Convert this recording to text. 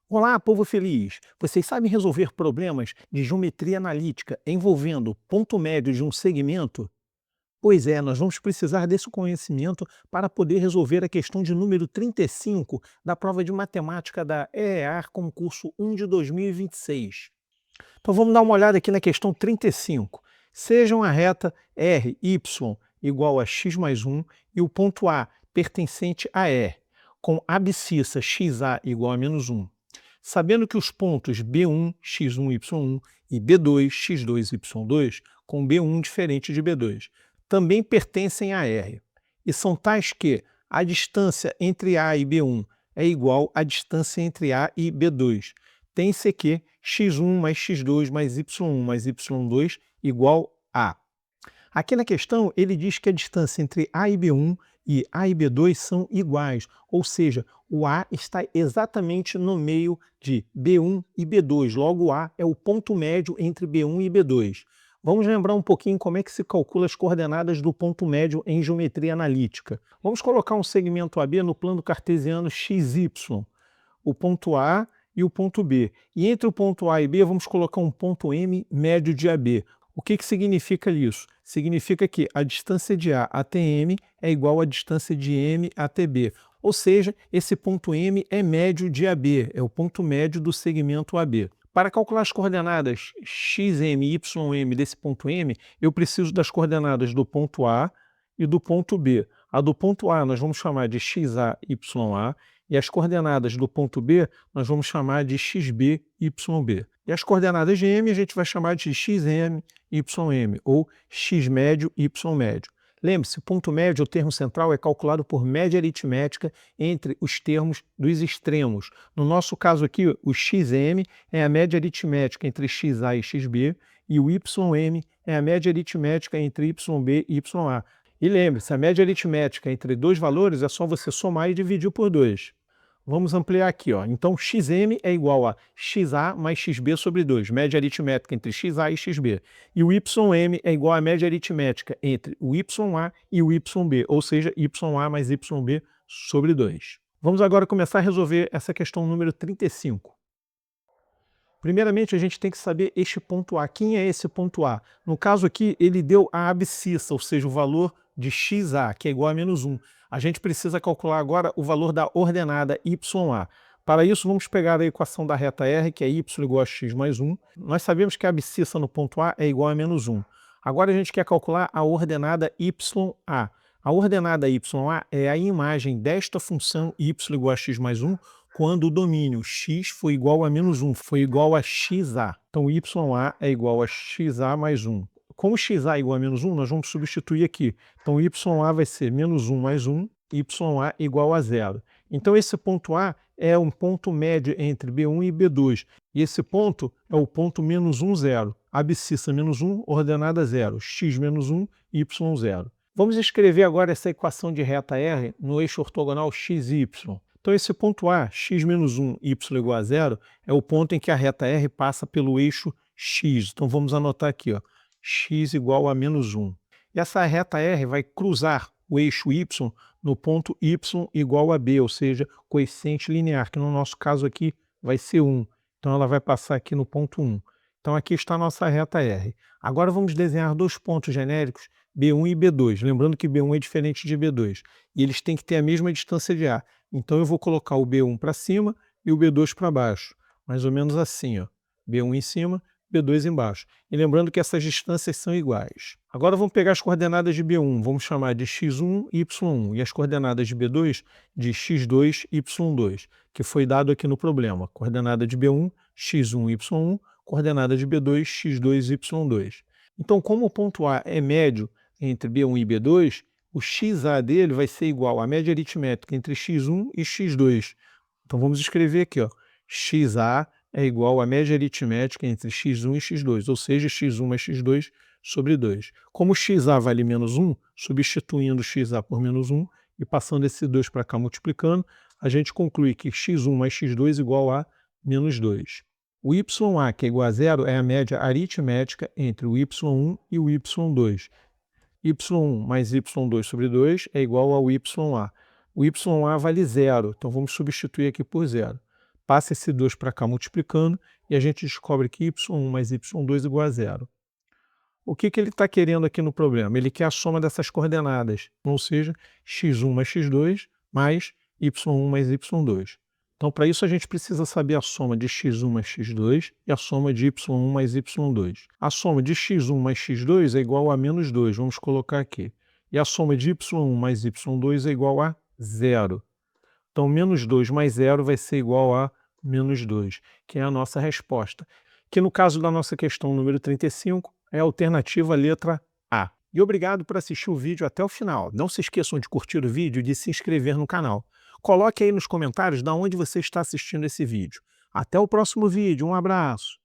Olá, povo feliz! Vocês sabem resolver problemas de geometria analítica envolvendo ponto médio de um segmento? Pois é, nós vamos precisar desse conhecimento para poder resolver a questão de número 35 da prova de matemática da EEAR concurso 1 de 2026. Então vamos dar uma olhada aqui na questão 35. Seja uma reta RY igual a x mais 1 e o ponto A pertencente a E, com abscissa xa igual a menos 1. Sabendo que os pontos B1, x1, y1 e B2, x2, y2, com B1 diferente de B2, também pertencem a R, e são tais que a distância entre A e B1 é igual à distância entre A e B2. Tem-se que x1 mais x2 mais y1 mais y2 igual a. Aqui na questão, ele diz que a distância entre A e B1 e A e B2 são iguais, ou seja, o A está exatamente no meio de B1 e B2, logo A é o ponto médio entre B1 e B2. Vamos lembrar um pouquinho como é que se calcula as coordenadas do ponto médio em geometria analítica. Vamos colocar um segmento AB no plano cartesiano XY, o ponto A e o ponto B. E entre o ponto A e B, vamos colocar um ponto M médio de AB. O que significa isso? Significa que a distância de A até M é igual à distância de M até B. Ou seja, esse ponto M é médio de AB, é o ponto médio do segmento AB. Para calcular as coordenadas xm e ym desse ponto M, eu preciso das coordenadas do ponto A e do ponto B. A do ponto A nós vamos chamar de xa, ya, e as coordenadas do ponto B nós vamos chamar de xb, yb. E as coordenadas de M a gente vai chamar de xm, ym, ou x médio, y médio. Lembre-se, o ponto médio, o termo central, é calculado por média aritmética entre os termos dos extremos. No nosso caso aqui, o xm é a média aritmética entre xa e xb, e o ym é a média aritmética entre yb e ya. E lembre-se, a média aritmética entre dois valores é só você somar e dividir por 2. Vamos ampliar aqui, ó. Então, xm é igual a xa mais xb sobre 2, média aritmética entre xa e xb. E o ym é igual à média aritmética entre o ya e o yb, ou seja, ya mais yb sobre 2. Vamos agora começar a resolver essa questão número 35. Primeiramente, a gente tem que saber este ponto A. Quem é esse ponto A? No caso aqui, ele deu a abscissa, ou seja, o valor de xa, que é igual a menos 1. A gente precisa calcular agora o valor da ordenada ya. Para isso, vamos pegar a equação da reta R, que é y igual a x mais 1. Nós sabemos que a abscissa no ponto A é igual a menos 1. Agora a gente quer calcular a ordenada ya. A ordenada ya é a imagem desta função y igual a x mais 1, quando o domínio x foi igual a menos 1, foi igual a xa. Então, ya é igual a xa mais 1. Como xa é igual a menos 1, nós vamos substituir aqui. Então, ya vai ser menos 1 mais 1, ya igual a 0. Então, esse ponto A é um ponto médio entre B1 e B2. E esse ponto é o ponto menos 1, 0. Abscissa menos 1, ordenada 0. X menos 1, y 0. Vamos escrever agora essa equação de reta R no eixo ortogonal x e y. Então, esse ponto A, x menos 1, y igual a 0, é o ponto em que a reta R passa pelo eixo x. Então, vamos anotar aqui, ó, x igual a menos 1. E essa reta R vai cruzar o eixo y no ponto y igual a b, ou seja, coeficiente linear, que no nosso caso aqui vai ser 1. Então, ela vai passar aqui no ponto 1. Então, aqui está a nossa reta R. Agora, vamos desenhar dois pontos genéricos, B1 e B2. Lembrando que B1 é diferente de B2. E eles têm que ter a mesma distância de A. Então, eu vou colocar o B1 para cima e o B2 para baixo. Mais ou menos assim, ó. B1 em cima, B2 embaixo. E lembrando que essas distâncias são iguais. Agora vamos pegar as coordenadas de B1, vamos chamar de x1 e y1, e as coordenadas de B2 de x2 e y2, que foi dado aqui no problema. Coordenada de B1, x1 e y1, coordenada de B2, x2 e y2. Então, como o ponto A é médio entre B1 e B2, o xa dele vai ser igual à média aritmética entre x1 e x2. Então, vamos escrever aqui, ó, xa é igual à média aritmética entre x1 e x2, ou seja, x1 mais x2 sobre 2. Como xa vale menos 1, substituindo xa por menos 1 e passando esse 2 para cá multiplicando, a gente conclui que x1 mais x2 igual a menos 2. O ya, que é igual a 0, é a média aritmética entre o y1 e o y2. y1 mais y2 sobre 2 é igual ao ya. O ya vale 0, então vamos substituir aqui por 0. Passa esse 2 para cá multiplicando e a gente descobre que y1 mais y2 igual a zero. O que ele está querendo aqui no problema? Ele quer a soma dessas coordenadas, ou seja, x1 mais x2 mais y1 mais y2. Então, para isso, a gente precisa saber a soma de x1 mais x2 e a soma de y1 mais y2. A soma de x1 mais x2 é igual a menos 2, vamos colocar aqui. E a soma de y1 mais y2 é igual a zero. Então, menos 2 mais zero vai ser igual a menos 2, que é a nossa resposta. Que no caso da nossa questão número 35, é a alternativa letra A. E obrigado por assistir o vídeo até o final. Não se esqueçam de curtir o vídeo e de se inscrever no canal. Coloque aí nos comentários de onde você está assistindo esse vídeo. Até o próximo vídeo, um abraço!